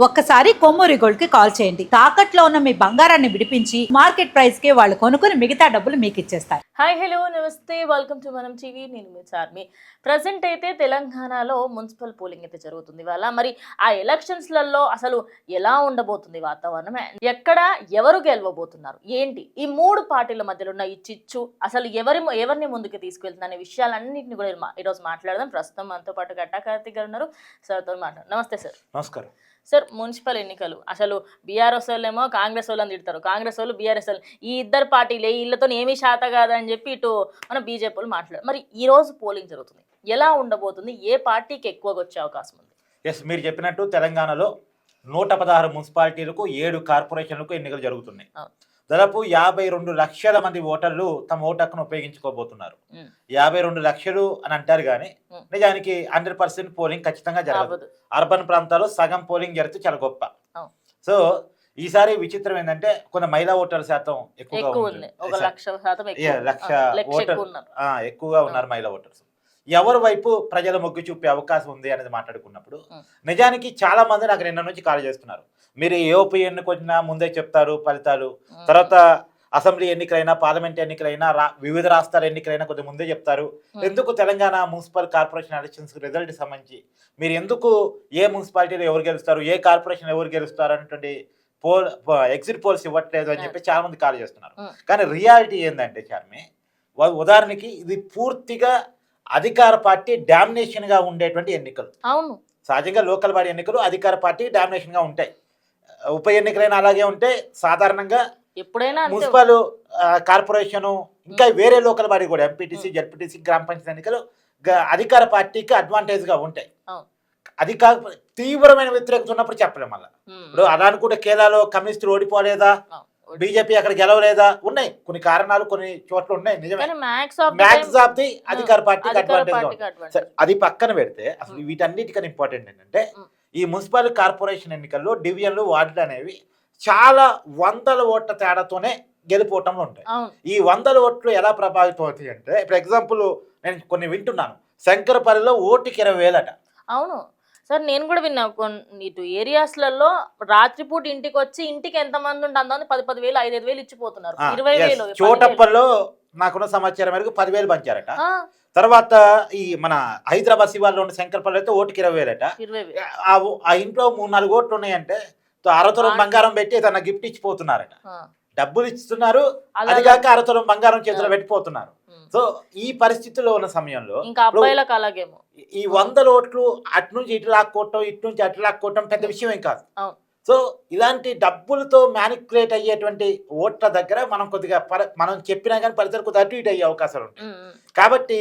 ఒక్కసారి కొమ్మూరి గోల్డ్ కి కాల్ చేయండి. తాకట్లో ఉన్న మీ బంగారాన్ని విడిపించి మార్కెట్ ప్రైస్ కి వాళ్ళు కొనుక్కుని మిగతా డబ్బులు మీకు ఇచ్చేస్తారు. హాయ్ హలో నమస్తే వెల్కమ్ టు మనం టీవీ. నేను మీ చార్మి. ప్రజెంట్ అయితే తెలంగాణలో మున్సిపల్ పోలింగ్ అయితే జరుగుతుంది ఇవాళ. మరి ఆ ఎలక్షన్స్లలో అసలు ఎలా ఉండబోతుంది వాతావరణం, ఎక్కడ ఎవరు గెలవబోతున్నారు, ఏంటి ఈ మూడు పార్టీల మధ్యలో ఉన్న ఈ చిచ్చు అసలు ఎవరిని ముందుకు తీసుకెళ్తుంది అనే విషయాలన్నింటినీ కూడా ఈరోజు మాట్లాడదాం. ప్రస్తుతం మనతో పాటు గట్టా కార్తీక్ గారు ఉన్నారు. సార్తో మాట్లాడు. నమస్తే సార్. నమస్కారం సార్, మున్సిపల్ ఎన్నికలు అసలు బీఆర్ఎస్ వాళ్ళేమో కాంగ్రెస్ వాళ్ళని తిడతారు, కాంగ్రెస్ వాళ్ళు బీఆర్ఎస్ వాళ్ళు, ఈ ఇద్దరు పార్టీలే వీళ్ళతో ఏమీ శాత కాదని చెప్పి ఇటు మన బీజేపీ వాళ్ళు మాట్లాడారు. మరి ఈ రోజు పోలింగ్ జరుగుతుంది, ఎలా ఉండబోతుంది, ఏ పార్టీకి ఎక్కువగా వచ్చే అవకాశం ఉంది? ఎస్, మీరు చెప్పినట్టు తెలంగాణలో 116 మున్సిపాలిటీలకు 7 కార్పొరేషన్లకు ఎన్నికలు జరుగుతున్నాయి. దాదాపు 52 లక్షల మంది ఓటర్లు తమ ఓటు హక్కును ఉపయోగించుకోబోతున్నారు. 52 లక్షలు అని అంటారు కానీ నిజానికి 100% పోలింగ్ ఖచ్చితంగా జరగదు. అర్బన్ ప్రాంతాల్లో సగం పోలింగ్ జరిగితే చాలా గొప్ప. సో ఈసారి విచిత్రం ఏంటంటే కొంత మహిళా ఓటర్ల శాతం ఎక్కువగా ఎక్కువగా ఉన్నారు మహిళా ఓటర్స్. ఎవరి వైపు ప్రజల మొగ్గు చూపే అవకాశం ఉంది అనేది మాట్లాడుకున్నప్పుడు నిజానికి చాలా మంది నాకు నిన్న నుంచి కాల్ చేస్తున్నారు. మీరు ఏ ఉప ఎన్నిక వచ్చినా ముందే చెప్తారు ఫలితాలు, తర్వాత అసెంబ్లీ ఎన్నికలైనా పార్లమెంట్ ఎన్నికలైనా వివిధ రాష్ట్రాల ఎన్నికలైనా కొద్దిగా ముందే చెప్తారు. ఎందుకు Telangana municipal corporation elections result సంబంధించి మీరు ఎందుకు ఏ మున్సిపాలిటీలో ఎవరు గెలుస్తారు, ఏ కార్పొరేషన్ ఎవరు గెలుస్తారు అనేటువంటి ఎగ్జిట్ పోల్స్ ఇవ్వట్లేదు అని చెప్పి చాలా మంది కాల్ చేస్తున్నారు. కానీ రియాలిటీ ఏంటంటే చార్మి, ఉదాహరణకి ఇది పూర్తిగా అధికార పార్టీ డామినేషన్ గా ఉండేటువంటి ఎన్నికలు. అవును, సహజంగా లోకల్ బాడీ ఎన్నికలు అధికార పార్టీ డామినేషన్ గా ఉంటాయి. ఉప ఎన్నికలైనా అలాగే ఉంటే సాధారణంగా ఎప్పుడైనా మున్సిపల్ కార్పొరేషన్ ఇంకా వేరే లోకల్ బాడీ కూడా ఎంపీటీసీ జెడ్పీటీసీ గ్రామ పంచాయతీ ఎన్నికలు అధికార పార్టీకి అడ్వాంటేజ్ గా ఉంటాయి. అది కాక తీవ్రమైన వ్యతిరేకత ఉన్నప్పుడు చెప్పలేం. మళ్ళీ ఇప్పుడు అలా అనుకుంటే కేరళలో కమ్యూనిస్టులు ఓడిపోలేదా, బీజేపీ అక్కడ గెలవలేదా, ఉన్నాయి కొన్ని కారణాలు కొన్ని చోట్ల ఉన్నాయి. నిజమే, మ్యాక్స్ ఆఫ్ ది అధికార పార్టీకి అడ్వాంటేజ్. అది పక్కన పెడితే అసలు వీటన్నిటికన్నా ఇంపార్టెంట్ ఏంటంటే ఈ మున్సిపల్ కార్పొరేషన్ ఎన్నికల్లో డివిజన్లు వార్డులు అనేవి చాలా వందల ఓట్ల తేడాతోనే గెలిపోవటంలో ఉంటాయి. ఈ 100 ఓట్లు ఎలా ప్రభావితం అవుతాయి అంటే, ఇప్పుడు ఎగ్జాంపుల్ నేను కొన్ని వింటున్నాను, శంకరపల్లిలో ఓటుకి 20,000 అవును సార్, నేను కూడా విన్నా. ఇటు ఏరియాస్లలో రాత్రిపూట ఇంటికి వచ్చి ఇంటికి ఎంత మంది ఉంటే అంత 10,000 5,000 ఇచ్చిపోతున్నారు. 20,000 చోటప్పల్లో నాకున్న సమాచారం మేరకు 10,000 పంచారట. తర్వాత ఈ మన హైదరాబాద్ శివార్లో ఉన్న శంకరపల్లి అయితే ఓటుకి 20,000. ఆ ఇంట్లో 3-4 ఓట్లు ఉన్నాయంటే అరతులం బంగారం పెట్టి తన గిఫ్ట్ ఇచ్చిపోతున్నారట. డబ్బులు ఇస్తున్నారు, అది కాక అరతులం బంగారం చేతిలో పెట్టిపోతున్నారు. సో ఈ పరిస్థితుల్లో ఉన్న సమయంలో ఈ 100 ఓట్లు అటు నుంచి ఇటు లాక్కోవటం, ఇటు నుంచి అటు లాక్కోవటం పెద్ద విషయం ఏం కాదు. సో ఇలాంటి డబ్బులతో మ్యానిపులేట్ అయ్యేటువంటి ఓట్ల దగ్గర మనం కొద్దిగా మనం చెప్పినా కానీ ఫలితాలు కొద్దిగా అటు ఇటు అయ్యే అవకాశాలు ఉంటాయి. కాబట్టి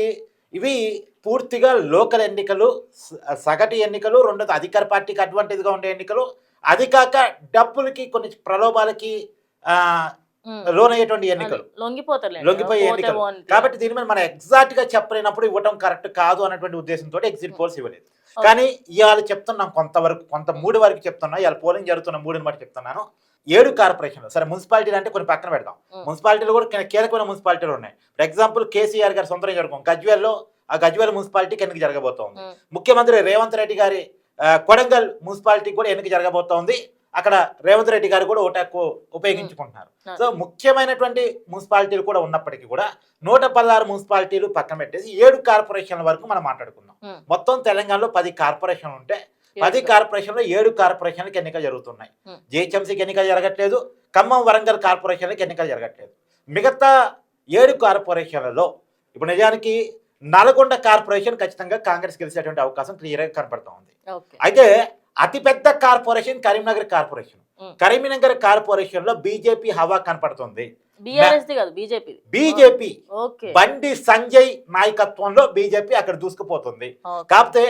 ఇవి పూర్తిగా లోకల్ ఎన్నికలు, సగటు ఎన్నికలు, రెండోది అధికార పార్టీకి అడ్వాంటేజ్గా ఉండే ఎన్నికలు, అది కాక డబ్బులకి కొన్ని ప్రలోభాలకి లోనయ్యేటువంటి ఎన్నికలు, లొంగిపోయే ఎన్నికలు. కాబట్టి దీని మీద మనం ఎగ్జాక్ట్ గా చెప్పలేనప్పుడు ఇవ్వడం కరెక్ట్ కాదు అన్నటువంటి ఉద్దేశంతో ఎగ్జిట్ పోల్స్ ఇవ్వలేదు. కానీ ఇవాళ చెప్తున్నాం కొంత 3 వరకు చెప్తున్నా. ఇవాళ పోలింగ్ జరుగుతున్న 3 బట్టి చెప్తున్నాను. 7 కార్పొరేషన్లు, సరే మున్సిపాలిటీలు అంటే కొన్ని పక్కన పెడతాం, మున్సిపాలిటీలు కూడా కీలకమైన మున్సిపాలిటీలు ఉన్నాయి. ఫర్ ఎగ్జాంపుల్ కేసీఆర్ గారు సొంతం జరుగుతాం గజ్వేల్లో, ఆ గజ్వేల్ మున్సిపాలిటీకి ఎన్నిక జరగబోతోంది. ముఖ్యమంత్రి రేవంత్ రెడ్డి గారి కొడంగల్ మున్సిపాలిటీకి కూడా ఎన్నిక జరగబోతోంది. అక్కడ రేవంత్ రెడ్డి గారు కూడా ఓటు హక్కు ఉపయోగించుకుంటున్నారు. సో ముఖ్యమైనటువంటి మున్సిపాలిటీలు కూడా ఉన్నప్పటికీ కూడా 116 మున్సిపాలిటీలు పక్కన పెట్టేసి 7 కార్పొరేషన్ల వరకు మనం మాట్లాడుకున్నాం. మొత్తం తెలంగాణలో 10 కార్పొరేషన్లు ఉంటే 10 కార్పొరేషన్లో 7 కార్పొరేషన్లకు ఎన్నికలు జరుగుతున్నాయి. జిహెచ్ఎంసీకి ఎన్నికలు జరగట్లేదు, ఖమ్మం వరంగల్ కార్పొరేషన్లకు ఎన్నికలు జరగట్లేదు. మిగతా 7 కార్పొరేషన్లలో ఇప్పుడు నిజానికి నల్గొండ కార్పొరేషన్ ఖచ్చితంగా కాంగ్రెస్ గెలిచేటువంటి అవకాశం క్లియర్గా కనపడుతూ ఉంది. అయితే అతిపెద్ద corporation Karimnagar corporation. Karimnagar corporation లో బీజేపీ హవా కనపడుతుంది. బీజేపీ బండి సంజయ్ నాయకత్వంలో బీజేపీ అక్కడ దూసుకుపోతుంది. కాకపోతే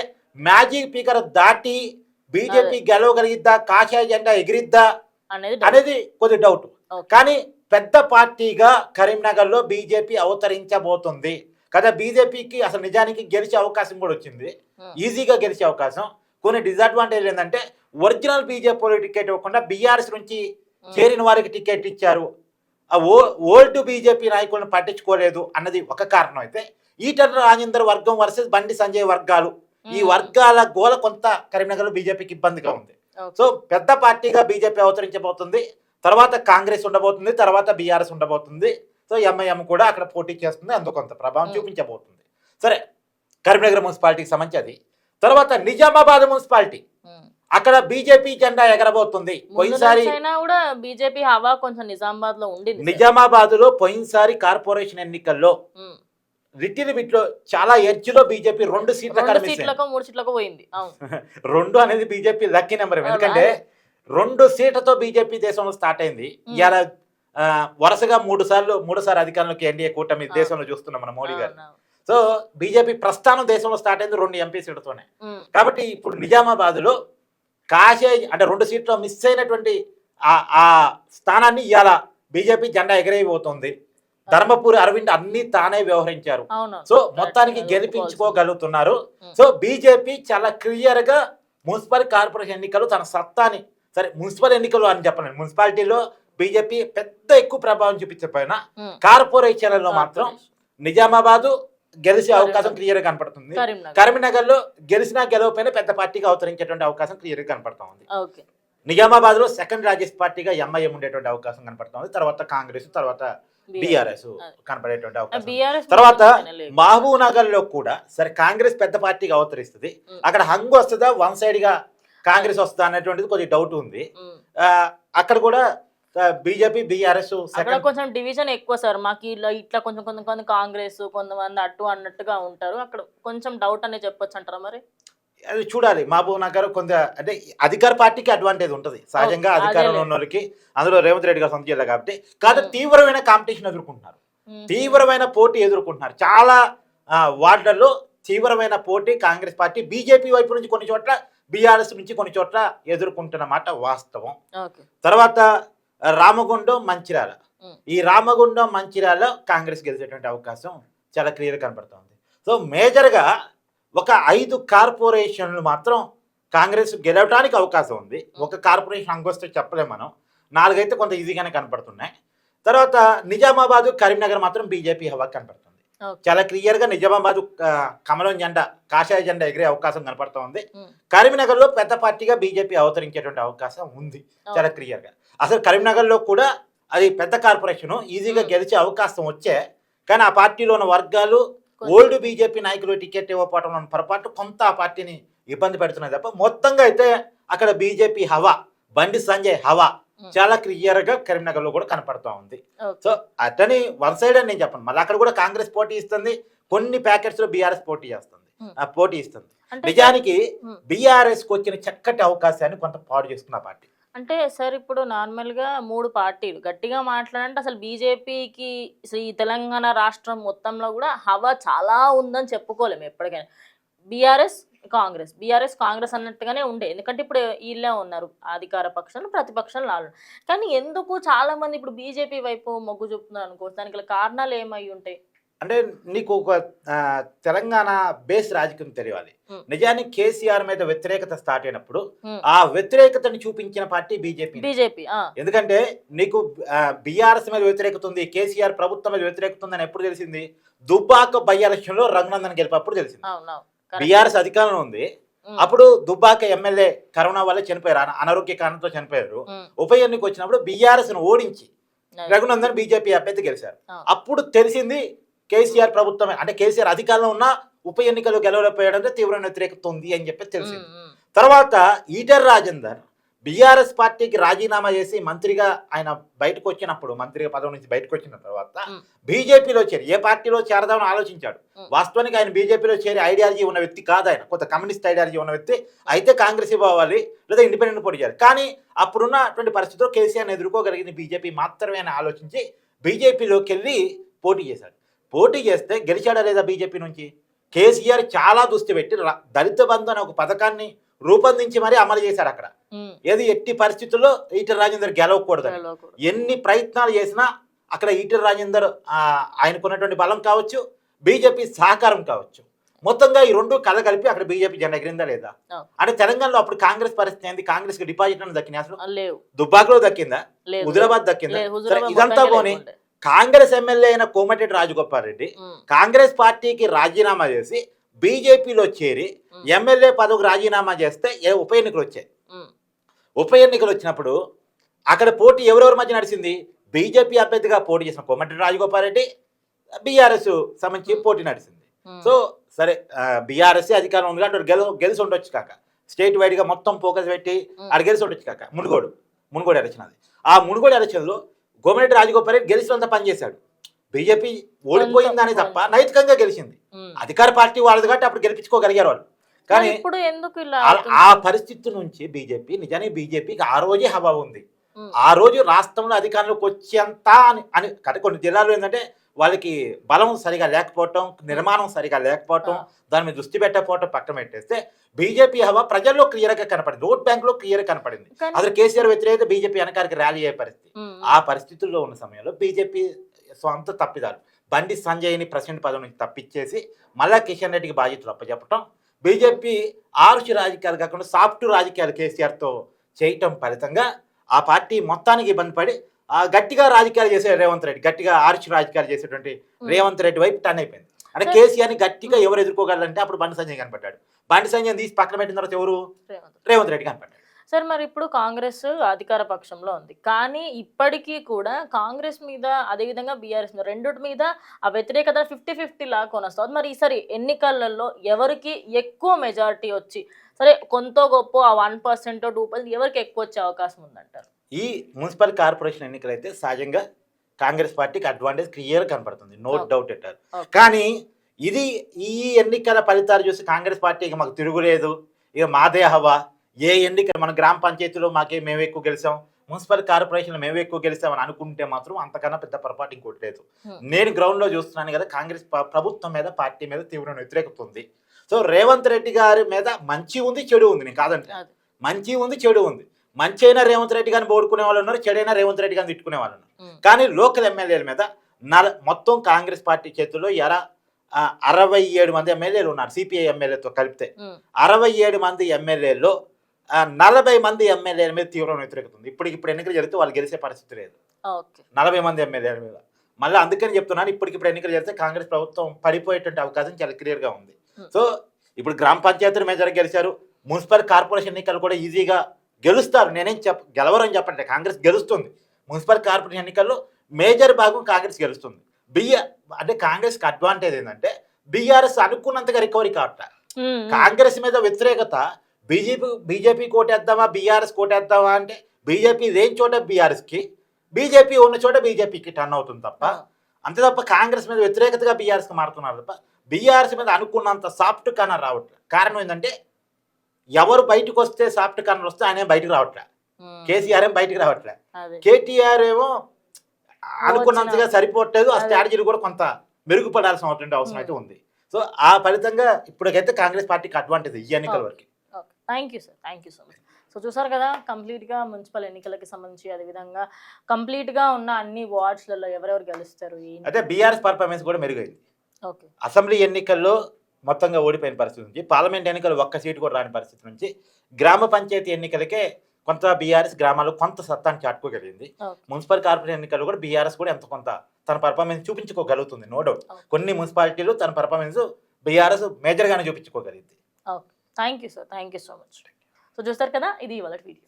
మ్యాజిక్ స్పీకర్ దాటి బీజేపీ గెలవగలిగిద్దా, కాషాయ జెండా ఎగిరిద్దా అనేది కొద్ది డౌట్. కానీ పెద్ద పార్టీగా కరీంనగర్ లో బీజేపీ అవతరించబోతుంది కదా. బీజేపీకి అసలు నిజానికి గెలిచే అవకాశం కూడా వచ్చింది, ఈజీగా గెలిచే అవకాశం. కొన్ని డిసడ్వాంటేజ్ ఏంటంటే ఒరిజినల్ బీజేపీ టికెట్ ఇవ్వకుండా బీఆర్ఎస్ నుంచి చేరిన వారికి టికెట్ ఇచ్చారు, ఓల్డ్ బీజేపీ నాయకులను పట్టించుకోలేదు అన్నది ఒక కారణం. అయితే ఈటల రాజేందర్ వర్గం వర్సెస్ బండి సంజయ్ వర్గాలు, ఈ వర్గాల గోల కొంత కరీంనగర్లో బీజేపీకి ఇబ్బందిగా ఉంది. సో పెద్ద పార్టీగా బీజేపీ అవతరించబోతుంది, తర్వాత కాంగ్రెస్ ఉండబోతుంది, తర్వాత బీఆర్ఎస్ ఉండబోతుంది. సో ఎంఐఎం కూడా అక్కడ పోటీ చేస్తుంది, అందుకు కొంత ప్రభావం చూపించబోతుంది. సరే, కరీంనగర్ మున్సిపాలిటీకి సంబంధించి అది. తర్వాత నిజామాబాద్ మున్సిపాలిటీ, అక్కడ బీజేపీ జెండా ఎగరబోతుంది. పోయినసారి కూడా బీజేపీ హవా కొంచెం నిజామాబాద్ లో ఉండింది. నిజామాబాద్ లో పోయినసారి కార్పొరేషన్ ఎన్నికల్లో రిటిల్ బిట్ లో చాలా ఎడ్జ్ లో బీజేపీ 2 సీట్ల 3 సీట్లకు పోయింది. 2 అనేది బీజేపీ లక్కీ నెంబర్. ఎందుకంటే 2 సీట్లతో బీజేపీ దేశంలో స్టార్ట్ అయింది. ఇవాళ వరుసగా మూడుసార్లు అధికారంలోకి ఎన్డీఏ కూటమి దేశంలో చూస్తున్నాం మన మోడీ గారు. సో బీజేపీ ప్రస్థానం దేశంలో స్టార్ట్ అయింది 2 ఎంపీ సీట్లతోనే. కాబట్టి ఇప్పుడు నిజామాబాద్ లో అంటే 2 సీట్లు మిస్ అయినటువంటి ఆ స్థానాన్ని ఇవాళ బీజేపీ జెండా ఎగరైపోతుంది. ధర్మపురి అరవింద్ అన్ని తానే వ్యవహరించారు. సో మొత్తానికి గెలిపించుకోగలుగుతున్నారు. సో బీజేపీ చాలా క్లియర్ గా మున్సిపల్ కార్పొరేషన్ ఎన్నికలు తన సత్తాని, సరే మున్సిపల్ ఎన్నికలు అని చెప్పండి, మున్సిపాలిటీలో బీజేపీ పెద్ద ఎక్కువ ప్రభావం చూపించకపోయినా కార్పొరేషన్లలో మాత్రం నిజామాబాద్ గెలిచే అవకాశం క్లియర్ గా కనపడుతుంది. కరీంనగర్ లో గెలిచినా గెలవకపోయినా పెద్ద పార్టీగా అవతరించేటువంటి అవకాశం క్లియర్ గా కనపడతా ఉంది. నిజామాబాద్ లో సెకండ్ లార్జెస్ట్ పార్టీగా ఎంఐఎం ఉండేటువంటి అవకాశం కనపడుతుంది. తర్వాత కాంగ్రెస్, తర్వాత బీఆర్ఎస్ కనపడేటువంటి అవకాశం. తర్వాత మహబూబ్ నగర్ లో కూడా సరే కాంగ్రెస్ పెద్ద పార్టీగా అవతరిస్తుంది. అక్కడ హంగు వస్తుందా, 1 సైడ్ గా కాంగ్రెస్ వస్తుందా అనేటువంటిది కొద్దిగా డౌట్ ఉంది. అక్కడ కూడా బీజేపీ బీఆర్ఎస్ కొంచెం డివిజన్ ఎక్కువ సార్. మాకు ఇట్లా కొంచెం కాంగ్రెస్, కొంతమంది అటు అన్నట్టుగా ఉంటారు. అక్కడ కొంచెం డౌట్ అనే చెప్పొచ్చు అంటారా? మరి అది చూడాలి. మహబూబ్ నగర్ కొంత అంటే అధికార పార్టీకి అడ్వాంటేజ్ ఉంటుంది సహజంగా, అధికారంలో ఉన్న వాళ్ళకి. అందులో రేవంత్ రెడ్డి గారు సొంత జిల్లా కాబట్టి కాదు, తీవ్రమైన కాంపిటీషన్ ఎదుర్కొంటున్నారు, తీవ్రమైన పోటీ ఎదుర్కొంటున్నారు. చాలా వార్డులలో తీవ్రమైన పోటీ కాంగ్రెస్ పార్టీ బీజేపీ వైపు నుంచి కొన్ని చోట్ల, బీఆర్ఎస్ నుంచి కొన్ని చోట్ల ఎదుర్కొంటున్నమాట వాస్తవం. తర్వాత రామగుండం, మంచిర్యాల, ఈ రామగుండం మంచిర్యాలలో కాంగ్రెస్ గెలిచేటువంటి అవకాశం చాలా క్లియర్ కనపడుతుంది. సో మేజర్గా ఒక 5 కార్పొరేషన్లు మాత్రం కాంగ్రెస్ గెలవడానికి అవకాశం ఉంది. ఒక కార్పొరేషన్ అంగొస్తే చెప్పలేము మనం, 4 అయితే కొంత ఈజీగానే కనపడుతున్నాయి. తర్వాత నిజామాబాద్, కరీంనగర్ మాత్రం బీజేపీ హవా కనపడుతుంది. చాలా క్లియర్గా నిజామాబాద్ కమలం జెండా, కాషాయ జెండా ఎగిరే అవకాశం కనపడుతూ ఉంది. కరీంనగర్లో పెద్ద పార్టీగా బీజేపీ అవతరించేటువంటి అవకాశం ఉంది చాలా క్లియర్గా. అసలు కరీంనగర్లో కూడా అది పెద్ద కార్పొరేషన్, ఈజీగా గెలిచే అవకాశం వచ్చే, కానీ ఆ పార్టీలో ఉన్న వర్గాలు ఓల్డ్ బీజేపీ నాయకులు టికెట్ ఇవ్వకపోవడం పొరపాటు కొంత ఆ పార్టీని ఇబ్బంది పెడుతున్నాయి తప్ప మొత్తంగా అయితే అక్కడ బీజేపీ హవా, బండి సంజయ్ హవా చాలా క్లియర్ గా కరీంనగర్ లో కూడా కనపడుతూ ఉంది. సో అతని 1 సైడ్ అని నేను చెప్పను, మళ్ళీ అక్కడ కూడా కాంగ్రెస్ పోటీ ఇస్తుంది, కొన్ని ప్యాకెట్స్ లో బీఆర్ఎస్ పోటీ ఇస్తుంది. నిజానికి బీఆర్ఎస్ కు వచ్చిన చక్కటి అవకాశాన్ని కొంత పాడు చేస్తున్న పార్టీ. అంటే సార్ ఇప్పుడు నార్మల్గా 3 పార్టీలు గట్టిగా మాట్లాడంటే అసలు బీజేపీకి ఈ తెలంగాణ రాష్ట్రం మొత్తంలో కూడా హవా చాలా ఉందని చెప్పుకోలేము ఎప్పటికైనా. బీఆర్ఎస్ కాంగ్రెస్ అన్నట్టుగానే ఉండే, ఎందుకంటే ఇప్పుడు వీళ్ళే ఉన్నారు అధికార పక్షాలు, ప్రతిపక్షాలు వాళ్ళు. కానీ ఎందుకు చాలా మంది ఇప్పుడు బీజేపీ వైపు మొగ్గు చూపుతున్నారు అనుకో, దానికి కారణాలు ఏమై ఉంటాయి? అంటే నీకు ఒక తెలంగాణ బేస్ రాజకీయం తెలియాలి. నిజానికి కేసీఆర్ మీద వ్యతిరేకత స్టార్ట్ అయినప్పుడు ఆ వ్యతిరేకతను చూపించిన పార్టీ బీజేపీ. ఎందుకంటే నీకు బీఆర్ఎస్ మీద వ్యతిరేకత ఉంది, కేసీఆర్ ప్రభుత్వం మీద వ్యతిరేకత ఉందని ఎప్పుడు తెలిసింది? దుబ్బాక బై ఎలక్షన్ లో రఘునందన్ గెలిపినప్పుడు తెలిసింది. బీఆర్ఎస్ అధికారంలో ఉంది, అప్పుడు దుబ్బాక ఎమ్మెల్యే కరోనా వల్ల చనిపోయారు, అనారోగ్య కారణంతో చనిపోయారు. ఉప ఎన్నిక వచ్చినప్పుడు బీఆర్ఎస్ ను ఓడించి రఘునందన్ బీజేపీ అభ్యర్థి గెలిచారు. అప్పుడు తెలిసింది కేసీఆర్ ప్రభుత్వమే, అంటే కేసీఆర్ అధికారంలో ఉన్న ఉప ఎన్నికలు గెలవలేకపోయాడంటే తీవ్రమైన వ్యతిరేకత ఉంది అని చెప్పి తెలిసింది. తర్వాత ఈటెల రాజేందర్ బీఆర్ఎస్ పార్టీకి రాజీనామా చేసి మంత్రిగా ఆయన బయటకు వచ్చినప్పుడు, మంత్రిగా పదవి నుంచి బయటకు వచ్చిన తర్వాత బీజేపీలో చేరి ఏ పార్టీలో చేరదామని ఆలోచించాడు. వాస్తవానికి ఆయన బీజేపీలో చేరి ఐడియాలజీ ఉన్న వ్యక్తి కాదు, ఆయన కొంత కమ్యూనిస్ట్ ఐడియాలజీ ఉన్న వ్యక్తి. అయితే కాంగ్రెస్ పోవాలి లేదా ఇండిపెండెంట్ పోటీ చేయాలి, కానీ అప్పుడున్నటువంటి పరిస్థితుల్లో కేసీఆర్ని ఎదుర్కోగలిగిన బీజేపీ మాత్రమే అని ఆలోచించి బీజేపీలోకి వెళ్ళి పోటీ చేశాడు. పోటీ చేస్తే గెలిచాడా లేదా బీజేపీ నుంచి? కేసీఆర్ చాలా దృష్టి పెట్టి దళిత బంధు అనే ఒక పథకాన్ని రూపొందించి మరీ అమలు చేశాడు. అక్కడ ఏది ఎట్టి పరిస్థితుల్లో ఈటెల రాజేందర్ గెలవకూడదు, ఎన్ని ప్రయత్నాలు చేసినా అక్కడ ఈటెల రాజేందర్ ఆయనకున్నటువంటి బలం కావచ్చు, బీజేపీ సహకారం కావచ్చు, మొత్తంగా ఈ 2 కలగలిపి అక్కడ బీజేపీ జెండా ఎగిరిందా లేదా? అంటే తెలంగాణలో అప్పుడు కాంగ్రెస్ పరిస్థితి ఏంది? కాంగ్రెస్ కి డిపాజిట్ అని దక్కింది, అసలు దుబ్బాకలో దక్కిందా, హుజురాబాద్ దక్కిందా? ఇదంతా పోనీ కాంగ్రెస్ ఎమ్మెల్యే అయిన కోమటిరెడ్డి రాజగోపాల్ రెడ్డి కాంగ్రెస్ పార్టీకి రాజీనామా చేసి బీజేపీలో చేరి ఎమ్మెల్యే పదవికి రాజీనామా చేస్తే ఉప ఎన్నికలు వచ్చాయి. ఉప ఎన్నికలు వచ్చినప్పుడు అక్కడ పోటీ ఎవరెవరి మధ్య నడిచింది? బీజేపీ అభ్యర్థిగా పోటీ చేసిన కోమటిరెడ్డి రాజగోపాల్ రెడ్డి బీఆర్ఎస్ సంబంధించి పోటీ నడిచింది. సో సరే బీఆర్ఎస్ అధికారం ఉంది కాబట్టి గెలిచి ఉండొచ్చు కాక, స్టేట్ వైడ్గా మొత్తం ఫోకస్ పెట్టి ఆడ గెలిచి ఉండొచ్చు కాక. మునుగోడు ఎలక్షన్ అది. ఆ మునుగోడు ఎలక్షన్లో కోమటిరెడ్డి రాజగోపాల్ రెడ్డి గెలిచినంత పనిచేశాడు. బీజేపీ ఓడిపోయిందని తప్ప నైతికంగా గెలిచింది. అధికార పార్టీ వాళ్ళది కాబట్టి అప్పుడు గెలిపించుకోగలిగారు వాళ్ళు. కానీ ఇప్పుడు ఎందుకు ఇలా ఆ పరిస్థితి నుంచి నిజానికి బీజేపీకి ఆ రోజే హవా ఉంది. ఆ రోజు రాష్ట్రంలో అధికారంలోకి వచ్చేంత అని అంటే కొన్ని జిల్లాల్లో ఏంటంటే వాళ్ళకి బలం సరిగా లేకపోవటం, నిర్మాణం సరిగా లేకపోవటం, దాని మీద దృష్టి పెట్టకపోవటం పక్కన పెట్టేస్తే బీజేపీ హవా ప్రజల్లో క్లియర్గా కనపడింది, ఓట్ బ్యాంక్ లో క్లియర్ కనపడింది. అసలు కేసీఆర్ వ్యతిరేకత బీజేపీ వెనకానికి ర్యాలీ అయ్యే పరిస్థితి. ఆ పరిస్థితుల్లో ఉన్న సమయంలో బీజేపీ సొంత తప్పిదాలు బండి సంజయ్ని ప్రెసిడెంట్ పదవి నుంచి తప్పించేసి మళ్ళా కిషన్ రెడ్డికి బాధ్యతలు అప్పచెప్పటం, బీజేపీ ఆరుషి రాజకీయాలు కాకుండా సాఫ్ట్ రాజకీయాలు కేసీఆర్తో చేయటం ఫలితంగా ఆ పార్టీ మొత్తానికి ఇబ్బంది పడి గట్టిగా రాజకీయాలు చేసే రేవంత్ రెడ్డి, గట్టిగా ఆరుషి రాజకీయాలు చేసేటువంటి రేవంత్ రెడ్డి వైపు టర్న్ అయిపోయింది. అంటే కేసీఆర్ని గట్టిగా ఎవరు ఎదుర్కోగలంటే అప్పుడు బండి సంజయ్ కనపడ్డాడు. బండి సంజయ్ తీసి పక్కన పెట్టిన తర్వాత ఎవరు? రేవంత్ రెడ్డి కనపడ్డాడు. సార్ మరి ఇప్పుడు కాంగ్రెస్ అధికార పక్షంలో ఉంది, కానీ ఇప్పటికీ కూడా కాంగ్రెస్ మీద అదేవిధంగా బీఆర్ఎస్ మీద రెండుటి మీద ఆ వ్యతిరేకత 50-50 లా కొనస్తుంది. మరి ఈసారి ఎన్నికలలో ఎవరికి ఎక్కువ మెజారిటీ వచ్చి సరే కొంత గొప్ప ఆ 1% 2% ఎవరికి ఎక్కువ వచ్చే అవకాశం ఉందంటారు? ఈ మున్సిపల్ కార్పొరేషన్ ఎన్నికలు అయితే సహజంగా కాంగ్రెస్ పార్టీకి అడ్వాంటేజ్ క్లియర్ కనపడుతుంది, నో డౌట్ ఎట్టారు. కానీ ఈ ఎన్నికల ఫలితాలు చూసి కాంగ్రెస్ పార్టీ ఇక మాకు తిరుగులేదు, ఇక మాదే హవా, ఏ ఎన్నిక మన గ్రామ పంచాయతీలో మేము ఎక్కువ గెలిచాం, మున్సిపల్ కార్పొరేషన్లో మేము ఎక్కువ గెలిచామని అనుకుంటే మాత్రం అంతకన్నా పెద్ద పొరపాటు ఇంకోటి లేదు. నేను గ్రౌండ్లో చూస్తున్నాను కదా, కాంగ్రెస్ ప్రభుత్వం మీద పార్టీ మీద తీవ్ర వ్యతిరేకత ఉంది. సో రేవంత్ రెడ్డి గారి మీద మంచి ఉంది చెడు ఉంది, నేను కాదంటే మంచి ఉంది చెడు ఉంది. మంచి అయినా రేవంత్ రెడ్డి గారిని ఓడుకునే వాళ్ళు ఉన్నారు, చెడైనా రేవంత్ రెడ్డి గారిని తిట్టుకునే వాళ్ళు ఉన్నారు. కానీ లోకల్ ఎమ్మెల్యేల మీద మొత్తం కాంగ్రెస్ పార్టీ చేతుల్లో 67 మంది ఎమ్మెల్యేలు ఉన్నారు, సిపిఐ ఎమ్మెల్యేతో కలిపితే 67 మంది ఎమ్మెల్యేల్లో 40 మంది ఎమ్మెల్యేల మీద తీవ్రమైన వ్యతిరేకత ఉంది. ఇప్పుడు ఎన్నికలు జరిగితే వాళ్ళు గెలిచే పరిస్థితి లేదు 40 మంది ఎమ్మెల్యేల మీద. మళ్ళీ అందుకని చెప్తున్నాను, ఇప్పుడు ఎన్నికలు జరిగితే కాంగ్రెస్ ప్రభుత్వం పడిపోయేటువంటి అవకాశం చాలా క్లియర్గా ఉంది. సో ఇప్పుడు గ్రామ పంచాయతీలు మేజర్ గెలిచారు, మున్సిపల్ కార్పొరేషన్ ఎన్నికలు కూడా ఈజీగా గెలుస్తారు. నేనేం గెలవరని చెప్పండి, కాంగ్రెస్ గెలుస్తుంది. మున్సిపల్ కార్పొరేషన్ ఎన్నికల్లో మేజర్ భాగం కాంగ్రెస్ గెలుస్తుంది. అంటే కాంగ్రెస్కి అడ్వాంటేజ్ ఏంటంటే బీఆర్ఎస్ అనుకున్నంతగా రికవరీ కావట్లే. కాంగ్రెస్ మీద వ్యతిరేకత బీజేపీ కోటేద్దామా బీఆర్ఎస్ కోటేద్దామా అంటే బీజేపీ లేని చోట బీఆర్ఎస్కి, బీజేపీ ఉన్న చోట బీజేపీకి టర్న్ అవుతుంది తప్ప, అంతే తప్ప కాంగ్రెస్ మీద వ్యతిరేకతగా బీఆర్ఎస్కి మారుతున్నారు తప్ప బీఆర్ఎస్ మీద అనుకున్నంత సాఫ్ట్ కార్నర్ రావట్లేదు. కారణం ఏంటంటే ఎవరు బయటకు వస్తే సాఫ్ట్ కార్నర్ వస్తే ఆయన బయటకు రావట్లే, కేసీఆర్ ఏం బయటకు రావట్లే, కేటీఆర్ ఏమో అనుకున్నంతగా సరిపోవట్లేదు. ఆ స్ట్రాటజీలు కూడా కొంత మెరుగుపడాల్సిన అవసరం అయితే ఉంది. సో ఆ ఫలితంగా ఇప్పటికైతే కాంగ్రెస్ పార్టీకి అడ్వాంటేజ్ ఈ ఎన్నికల వరకు. Thank you sir, thank you so much. So చూసారు కదా, కంప్లీట్గా మున్సిపల్ ఎన్నికలకి సంబంధించి అదేవిధంగా కంప్లీట్గా ఉన్న అన్ని వార్డ్స్లలో ఎవరెవరు గెలుస్తారు, అయితే బీఆర్ఎస్ పర్ఫార్మెన్స్ కూడా మెరుగైంది. అసెంబ్లీ ఎన్నికల్లో మొత్తంగా ఓడిపోయిన పరిస్థితి నుంచి, పార్లమెంట్ ఎన్నికలు ఒక్క సీటు కూడా రాని పరిస్థితి నుంచి, గ్రామ పంచాయతీ ఎన్నికలకే కొంత బీఆర్ఎస్ గ్రామాల్లో కొంత సత్తాన్ని చాటుకోగలిగింది. మున్సిపల్ కార్పొరేషన్ ఎన్నికల్లో కూడా బీఆర్ఎస్ కూడా కొంత తన పర్ఫార్మెన్స్ చూపించుకోగలుగుతుంది, నో డౌట్. కొన్ని మున్సిపాలిటీలు తన పర్ఫార్మెన్స్ బీఆర్ఎస్ మేజర్గానే చూపించుకోగలిగింది. Thank you sir, thank you so much. So చూస్తారు కదా, ఇది ఇవాళ వీడియో.